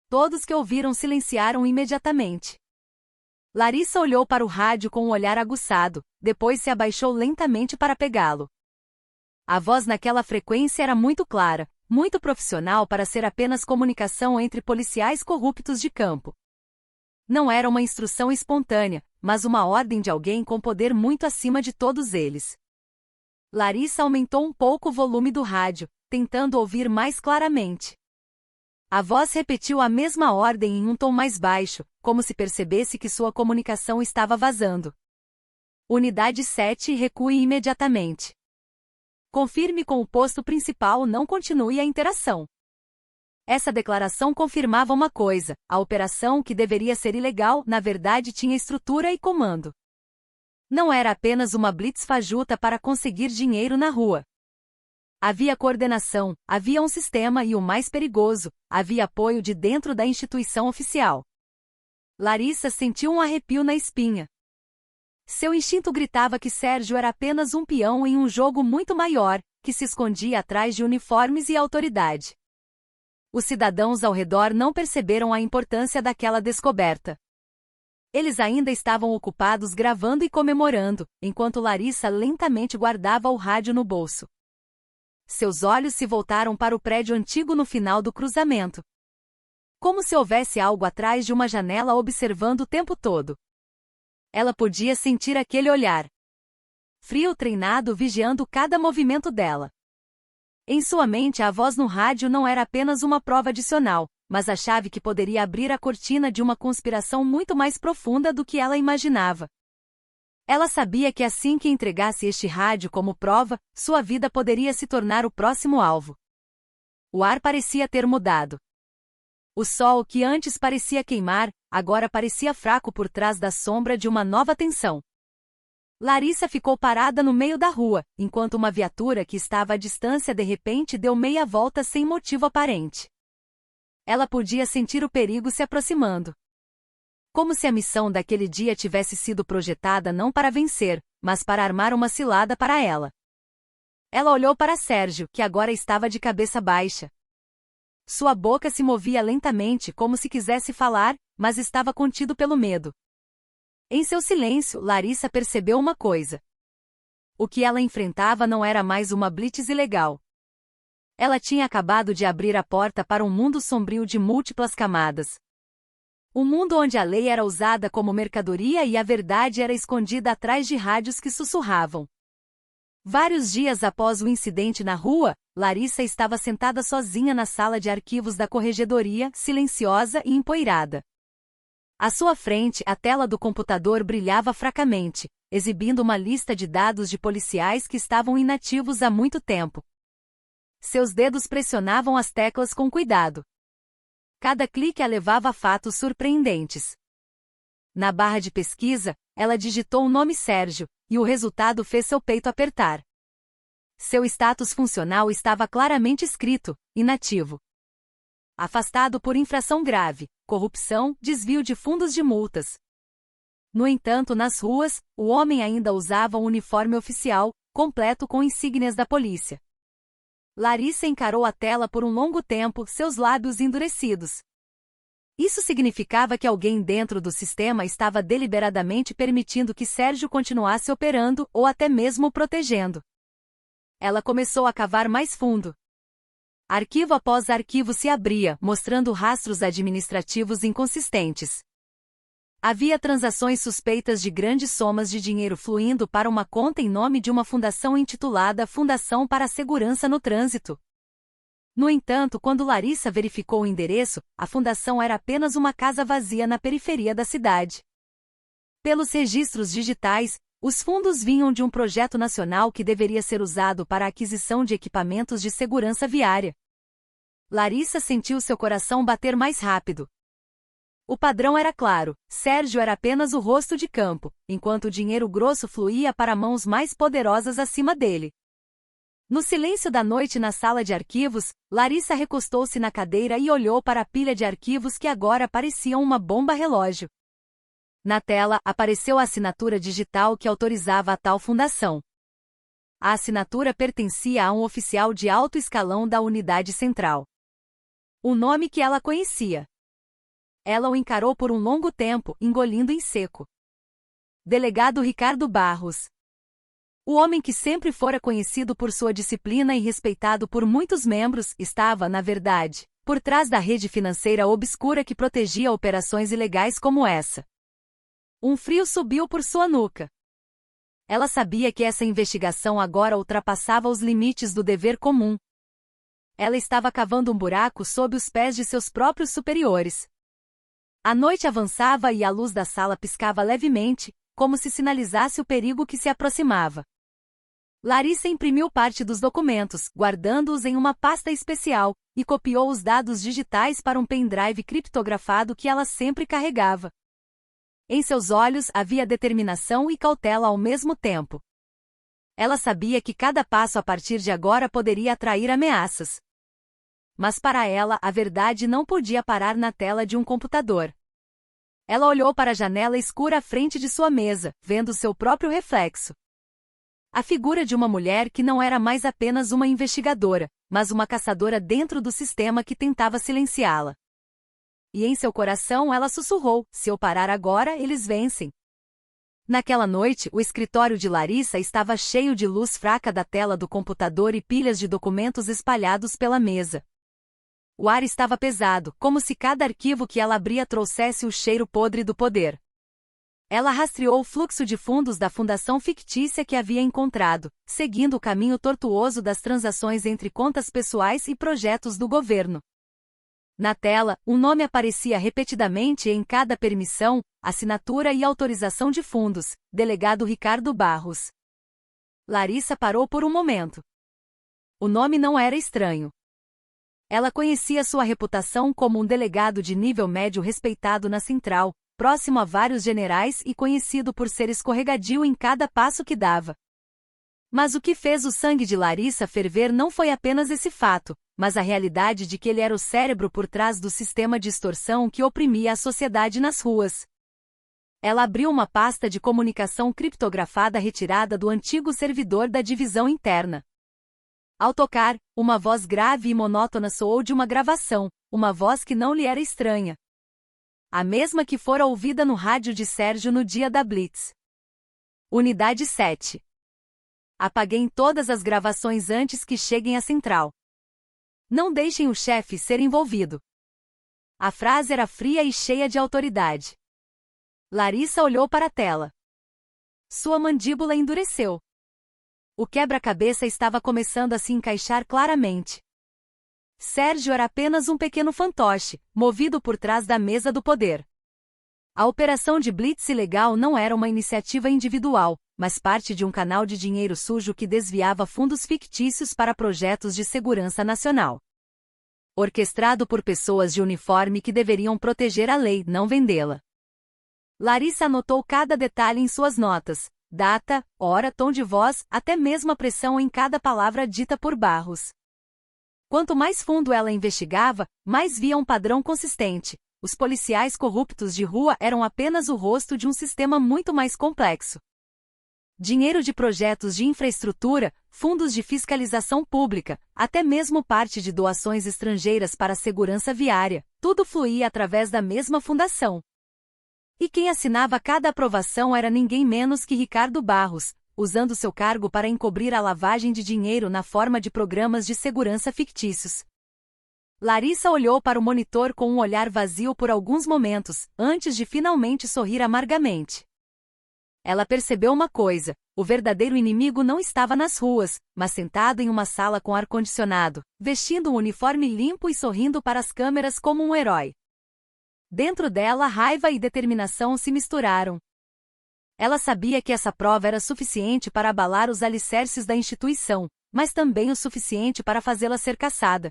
Todos que ouviram silenciaram imediatamente. Larissa olhou para o rádio com um olhar aguçado, depois se abaixou lentamente para pegá-lo. A voz naquela frequência era muito clara, muito profissional para ser apenas comunicação entre policiais corruptos de campo. Não era uma instrução espontânea, mas uma ordem de alguém com poder muito acima de todos eles. Larissa aumentou um pouco o volume do rádio, tentando ouvir mais claramente. A voz repetiu a mesma ordem em um tom mais baixo, como se percebesse que sua comunicação estava vazando. Unidade 7, recue imediatamente. Confirme com o posto principal, não continue a interação. Essa declaração confirmava uma coisa: a operação, que deveria ser ilegal, na verdade tinha estrutura e comando. Não era apenas uma blitz fajuta para conseguir dinheiro na rua. Havia coordenação, havia um sistema e, o mais perigoso, havia apoio de dentro da instituição oficial. Larissa sentiu um arrepio na espinha. Seu instinto gritava que Sérgio era apenas um peão em um jogo muito maior, que se escondia atrás de uniformes e autoridade. Os cidadãos ao redor não perceberam a importância daquela descoberta. Eles ainda estavam ocupados gravando e comemorando, enquanto Larissa lentamente guardava o rádio no bolso. Seus olhos se voltaram para o prédio antigo no final do cruzamento. Como se houvesse algo atrás de uma janela observando o tempo todo. Ela podia sentir aquele olhar frio, treinado, vigiando cada movimento dela. Em sua mente, a voz no rádio não era apenas uma prova adicional, mas achava que poderia abrir a cortina de uma conspiração muito mais profunda do que ela imaginava. Ela sabia que assim que entregasse este rádio como prova, sua vida poderia se tornar o próximo alvo. O ar parecia ter mudado. O sol, que antes parecia queimar, agora parecia fraco por trás da sombra de uma nova tensão. Larissa ficou parada no meio da rua, enquanto uma viatura que estava à distância de repente deu meia volta sem motivo aparente. Ela podia sentir o perigo se aproximando. Como se a missão daquele dia tivesse sido projetada não para vencer, mas para armar uma cilada para ela. Ela olhou para Sérgio, que agora estava de cabeça baixa. Sua boca se movia lentamente como se quisesse falar, mas estava contido pelo medo. Em seu silêncio, Larissa percebeu uma coisa. O que ela enfrentava não era mais uma blitz ilegal. Ela tinha acabado de abrir a porta para um mundo sombrio de múltiplas camadas. Um mundo onde a lei era usada como mercadoria e a verdade era escondida atrás de rádios que sussurravam. Vários dias após o incidente na rua, Larissa estava sentada sozinha na sala de arquivos da corregedoria, silenciosa e empoeirada. À sua frente, a tela do computador brilhava fracamente, exibindo uma lista de dados de policiais que estavam inativos há muito tempo. Seus dedos pressionavam as teclas com cuidado. Cada clique a levava a fatos surpreendentes. Na barra de pesquisa, ela digitou o nome Sérgio, e o resultado fez seu peito apertar. Seu status funcional estava claramente escrito: inativo. Afastado por infração grave, corrupção, desvio de fundos de multas. No entanto, nas ruas, o homem ainda usava um uniforme oficial, completo com insígnias da polícia. Larissa encarou a tela por um longo tempo, seus lábios endurecidos. Isso significava que alguém dentro do sistema estava deliberadamente permitindo que Sérgio continuasse operando ou até mesmo o protegendo. Ela começou a cavar mais fundo. Arquivo após arquivo se abria, mostrando rastros administrativos inconsistentes. Havia transações suspeitas de grandes somas de dinheiro fluindo para uma conta em nome de uma fundação intitulada Fundação para a Segurança no Trânsito. No entanto, quando Larissa verificou o endereço, a fundação era apenas uma casa vazia na periferia da cidade. Pelos registros digitais, os fundos vinham de um projeto nacional que deveria ser usado para a aquisição de equipamentos de segurança viária. Larissa sentiu seu coração bater mais rápido. O padrão era claro: Sérgio era apenas o rosto de campo, enquanto o dinheiro grosso fluía para mãos mais poderosas acima dele. No silêncio da noite na sala de arquivos, Larissa recostou-se na cadeira e olhou para a pilha de arquivos que agora pareciam uma bomba-relógio. Na tela, apareceu a assinatura digital que autorizava a tal fundação. A assinatura pertencia a um oficial de alto escalão da unidade central. O nome que ela conhecia. Ela o encarou por um longo tempo, engolindo em seco. Delegado Ricardo Barros. O homem que sempre fora conhecido por sua disciplina e respeitado por muitos membros, estava, na verdade, por trás da rede financeira obscura que protegia operações ilegais como essa. Um frio subiu por sua nuca. Ela sabia que essa investigação agora ultrapassava os limites do dever comum. Ela estava cavando um buraco sob os pés de seus próprios superiores. A noite avançava e a luz da sala piscava levemente, como se sinalizasse o perigo que se aproximava. Larissa imprimiu parte dos documentos, guardando-os em uma pasta especial, e copiou os dados digitais para um pendrive criptografado que ela sempre carregava. Em seus olhos havia determinação e cautela ao mesmo tempo. Ela sabia que cada passo a partir de agora poderia atrair ameaças. Mas para ela, a verdade não podia parar na tela de um computador. Ela olhou para a janela escura à frente de sua mesa, vendo seu próprio reflexo. A figura de uma mulher que não era mais apenas uma investigadora, mas uma caçadora dentro do sistema que tentava silenciá-la. E em seu coração ela sussurrou: se eu parar agora, eles vencem. Naquela noite, o escritório de Larissa estava cheio de luz fraca da tela do computador e pilhas de documentos espalhados pela mesa. O ar estava pesado, como se cada arquivo que ela abria trouxesse o cheiro podre do poder. Ela rastreou o fluxo de fundos da fundação fictícia que havia encontrado, seguindo o caminho tortuoso das transações entre contas pessoais e projetos do governo. Na tela, um nome aparecia repetidamente em cada permissão, assinatura e autorização de fundos: Delegado Ricardo Barros. Larissa parou por um momento. O nome não era estranho. Ela conhecia sua reputação como um delegado de nível médio respeitado na Central, próximo a vários generais e conhecido por ser escorregadio em cada passo que dava. Mas o que fez o sangue de Larissa ferver não foi apenas esse fato, mas a realidade de que ele era o cérebro por trás do sistema de extorsão que oprimia a sociedade nas ruas. Ela abriu uma pasta de comunicação criptografada retirada do antigo servidor da divisão interna. Ao tocar, uma voz grave e monótona soou de uma gravação, uma voz que não lhe era estranha. A mesma que fora ouvida no rádio de Sérgio no dia da Blitz. Unidade 7. Apaguem todas as gravações antes que cheguem à central. Não deixem o chefe ser envolvido. A frase era fria e cheia de autoridade. Larissa olhou para a tela. Sua mandíbula endureceu. O quebra-cabeça estava começando a se encaixar claramente. Sérgio era apenas um pequeno fantoche, movido por trás da mesa do poder. A operação de Blitz ilegal não era uma iniciativa individual, mas parte de um canal de dinheiro sujo que desviava fundos fictícios para projetos de segurança nacional. Orquestrado por pessoas de uniforme que deveriam proteger a lei, não vendê-la. Larissa anotou cada detalhe em suas notas: data, hora, tom de voz, até mesmo a pressão em cada palavra dita por Barros. Quanto mais fundo ela investigava, mais via um padrão consistente. Os policiais corruptos de rua eram apenas o rosto de um sistema muito mais complexo. Dinheiro de projetos de infraestrutura, fundos de fiscalização pública, até mesmo parte de doações estrangeiras para a segurança viária, tudo fluía através da mesma fundação. E quem assinava cada aprovação era ninguém menos que Ricardo Barros, usando seu cargo para encobrir a lavagem de dinheiro na forma de programas de segurança fictícios. Larissa olhou para o monitor com um olhar vazio por alguns momentos, antes de finalmente sorrir amargamente. Ela percebeu uma coisa: o verdadeiro inimigo não estava nas ruas, mas sentado em uma sala com ar-condicionado, vestindo um uniforme limpo e sorrindo para as câmeras como um herói. Dentro dela, raiva e determinação se misturaram. Ela sabia que essa prova era suficiente para abalar os alicerces da instituição, mas também o suficiente para fazê-la ser caçada.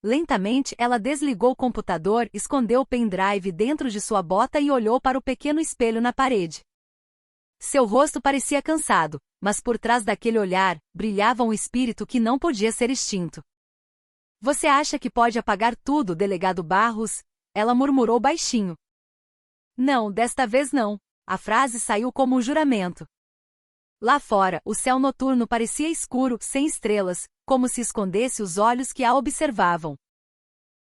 Lentamente, ela desligou o computador, escondeu o pendrive dentro de sua bota e olhou para o pequeno espelho na parede. Seu rosto parecia cansado, mas por trás daquele olhar, brilhava um espírito que não podia ser extinto. Você acha que pode apagar tudo, delegado Barros? Ela murmurou baixinho. Não, desta vez não. A frase saiu como um juramento. Lá fora, o céu noturno parecia escuro, sem estrelas, como se escondesse os olhos que a observavam.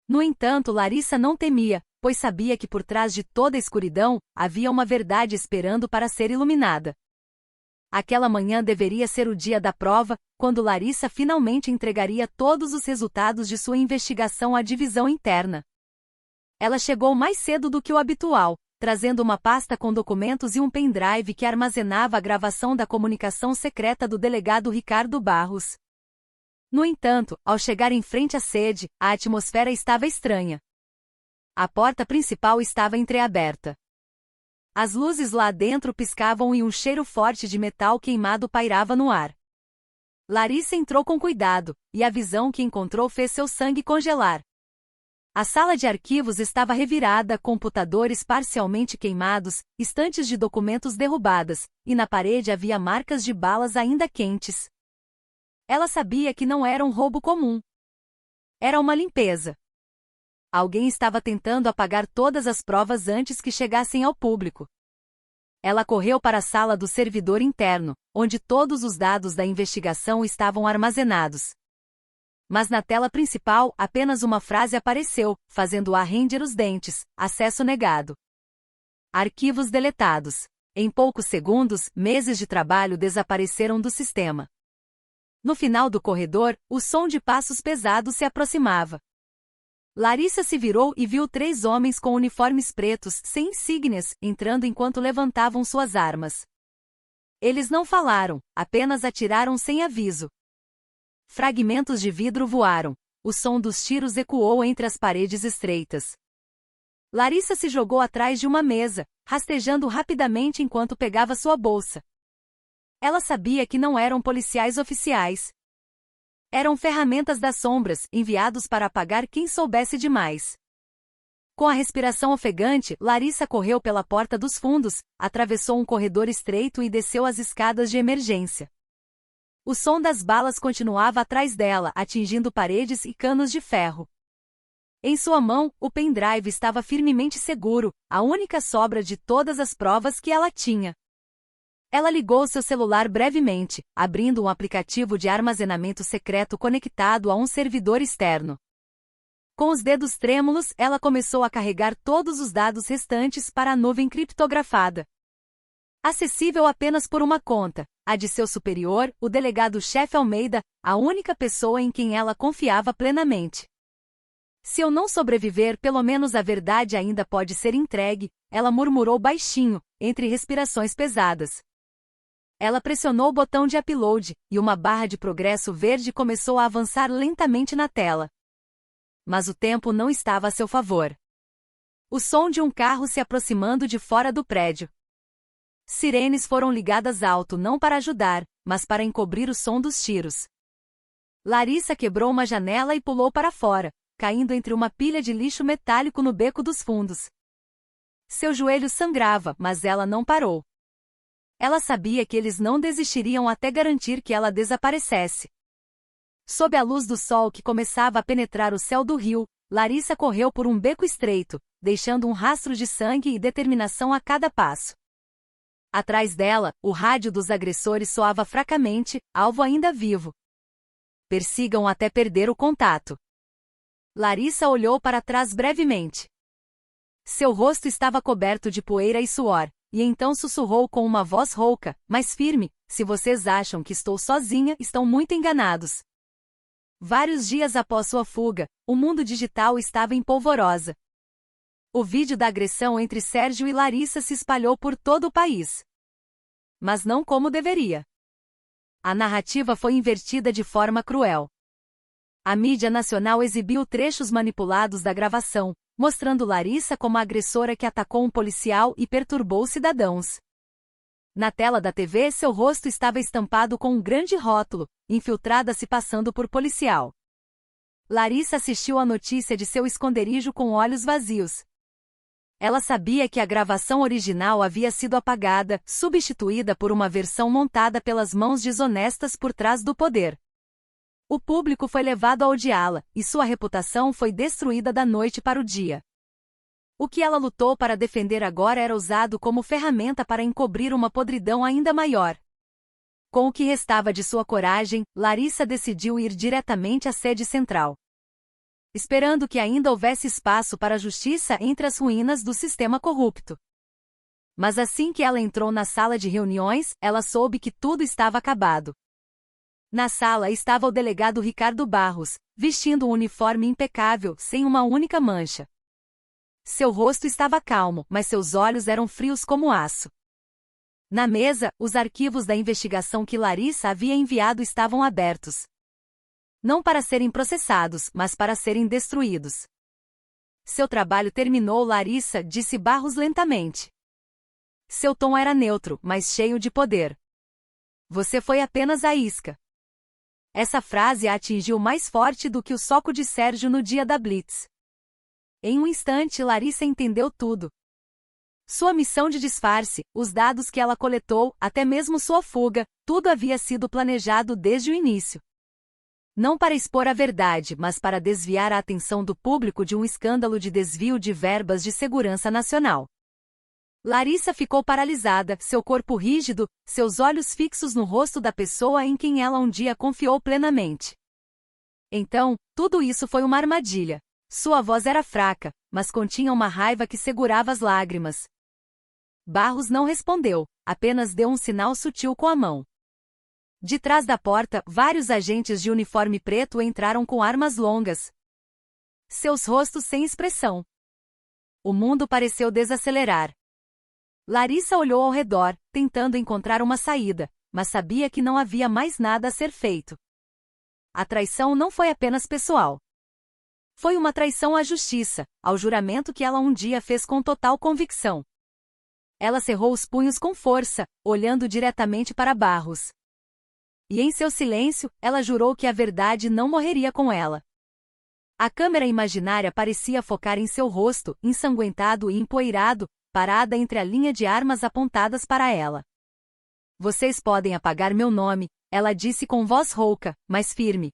No entanto, Larissa não temia, pois sabia que por trás de toda a escuridão, havia uma verdade esperando para ser iluminada. Aquela manhã deveria ser o dia da prova, quando Larissa finalmente entregaria todos os resultados de sua investigação à divisão interna. Ela chegou mais cedo do que o habitual, trazendo uma pasta com documentos e um pendrive que armazenava a gravação da comunicação secreta do delegado Ricardo Barros. No entanto, ao chegar em frente à sede, a atmosfera estava estranha. A porta principal estava entreaberta. As luzes lá dentro piscavam e um cheiro forte de metal queimado pairava no ar. Larissa entrou com cuidado, e a visão que encontrou fez seu sangue congelar. A sala de arquivos estava revirada, computadores parcialmente queimados, estantes de documentos derrubadas, e na parede havia marcas de balas ainda quentes. Ela sabia que não era um roubo comum. Era uma limpeza. Alguém estava tentando apagar todas as provas antes que chegassem ao público. Ela correu para a sala do servidor interno, onde todos os dados da investigação estavam armazenados. Mas na tela principal, apenas uma frase apareceu, fazendo-a ranger os dentes: acesso negado. Arquivos deletados. Em poucos segundos, meses de trabalho desapareceram do sistema. No final do corredor, o som de passos pesados se aproximava. Larissa se virou e viu 3 homens com uniformes pretos, sem insígnias, entrando enquanto levantavam suas armas. Eles não falaram, apenas atiraram sem aviso. Fragmentos de vidro voaram, o som dos tiros ecoou entre as paredes estreitas. Larissa se jogou atrás de uma mesa, rastejando rapidamente enquanto pegava sua bolsa. Ela sabia que não eram policiais oficiais. Eram ferramentas das sombras, enviados para apagar quem soubesse demais. Com a respiração ofegante, Larissa correu pela porta dos fundos, atravessou um corredor estreito e desceu as escadas de emergência. O som das balas continuava atrás dela, atingindo paredes e canos de ferro. Em sua mão, o pendrive estava firmemente seguro, a única sobra de todas as provas que ela tinha. Ela ligou seu celular brevemente, abrindo um aplicativo de armazenamento secreto conectado a um servidor externo. Com os dedos trêmulos, ela começou a carregar todos os dados restantes para a nuvem criptografada. Acessível apenas por uma conta, a de seu superior, o delegado-chefe Almeida, a única pessoa em quem ela confiava plenamente. Se eu não sobreviver, pelo menos a verdade ainda pode ser entregue, ela murmurou baixinho, entre respirações pesadas. Ela pressionou o botão de upload, e uma barra de progresso verde começou a avançar lentamente na tela. Mas o tempo não estava a seu favor. O som de um carro se aproximando de fora do prédio. Sirenes foram ligadas alto não para ajudar, mas para encobrir o som dos tiros. Larissa quebrou uma janela e pulou para fora, caindo entre uma pilha de lixo metálico no beco dos fundos. Seu joelho sangrava, mas ela não parou. Ela sabia que eles não desistiriam até garantir que ela desaparecesse. Sob a luz do sol que começava a penetrar o céu do rio, Larissa correu por um beco estreito, deixando um rastro de sangue e determinação a cada passo. Atrás dela, o rádio dos agressores soava fracamente, alvo ainda vivo. Persigam até perder o contato. Larissa olhou para trás brevemente. Seu rosto estava coberto de poeira e suor, e então sussurrou com uma voz rouca, mas firme: se vocês acham que estou sozinha, estão muito enganados. Vários dias após sua fuga, o mundo digital estava em polvorosa. O vídeo da agressão entre Sérgio e Larissa se espalhou por todo o país. Mas não como deveria. A narrativa foi invertida de forma cruel. A mídia nacional exibiu trechos manipulados da gravação, mostrando Larissa como a agressora que atacou um policial e perturbou cidadãos. Na tela da TV, seu rosto estava estampado com um grande rótulo: infiltrada se passando por policial. Larissa assistiu à notícia de seu esconderijo com olhos vazios. Ela sabia que a gravação original havia sido apagada, substituída por uma versão montada pelas mãos desonestas por trás do poder. O público foi levado a odiá-la, e sua reputação foi destruída da noite para o dia. O que ela lutou para defender agora era usado como ferramenta para encobrir uma podridão ainda maior. Com o que restava de sua coragem, Larissa decidiu ir diretamente à sede central. Esperando que ainda houvesse espaço para a justiça entre as ruínas do sistema corrupto. Mas assim que ela entrou na sala de reuniões, ela soube que tudo estava acabado. Na sala estava o delegado Ricardo Barros, vestindo um uniforme impecável, sem uma única mancha. Seu rosto estava calmo, mas seus olhos eram frios como aço. Na mesa, os arquivos da investigação que Larissa havia enviado estavam abertos. Não para serem processados, mas para serem destruídos. Seu trabalho terminou, Larissa, disse Barros lentamente. Seu tom era neutro, mas cheio de poder. Você foi apenas a isca. Essa frase a atingiu mais forte do que o soco de Sérgio no dia da Blitz. Em um instante, Larissa entendeu tudo. Sua missão de disfarce, os dados que ela coletou, até mesmo sua fuga, tudo havia sido planejado desde o início. Não para expor a verdade, mas para desviar a atenção do público de um escândalo de desvio de verbas de segurança nacional. Larissa ficou paralisada, seu corpo rígido, seus olhos fixos no rosto da pessoa em quem ela um dia confiou plenamente. Então, tudo isso foi uma armadilha. Sua voz era fraca, mas continha uma raiva que segurava as lágrimas. Barros não respondeu, apenas deu um sinal sutil com a mão. De trás da porta, vários agentes de uniforme preto entraram com armas longas. Seus rostos sem expressão. O mundo pareceu desacelerar. Larissa olhou ao redor, tentando encontrar uma saída, mas sabia que não havia mais nada a ser feito. A traição não foi apenas pessoal. Foi uma traição à justiça, ao juramento que ela um dia fez com total convicção. Ela cerrou os punhos com força, olhando diretamente para Barros. E em seu silêncio, ela jurou que a verdade não morreria com ela. A câmera imaginária parecia focar em seu rosto, ensanguentado e empoeirado, parada entre a linha de armas apontadas para ela. Vocês podem apagar meu nome, ela disse com voz rouca, mas firme.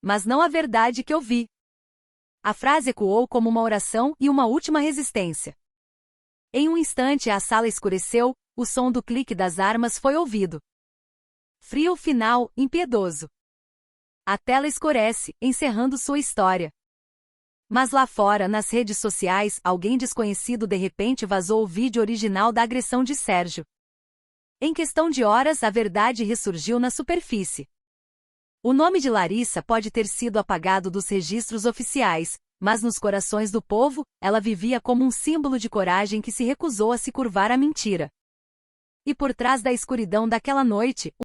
Mas não a verdade que eu vi. A frase ecoou como uma oração e uma última resistência. Em um instante a sala escureceu, o som do clique das armas foi ouvido. Frio final, impiedoso. A tela escurece, encerrando sua história. Mas lá fora, nas redes sociais, alguém desconhecido de repente vazou o vídeo original da agressão de Sérgio. Em questão de horas, a verdade ressurgiu na superfície. O nome de Larissa pode ter sido apagado dos registros oficiais, mas nos corações do povo, ela vivia como um símbolo de coragem que se recusou a se curvar à mentira. E por trás da escuridão daquela noite,